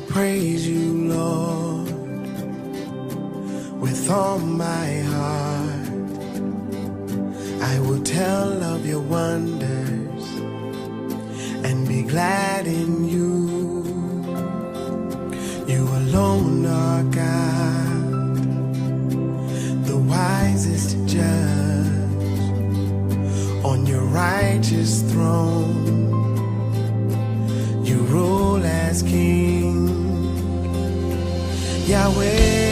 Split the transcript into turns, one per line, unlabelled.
praise you, Lord, with all my heart. I will tell of your wonders and be glad in you. You alone are God, the wisest judge on your righteous throne. You rule as King, Yahweh.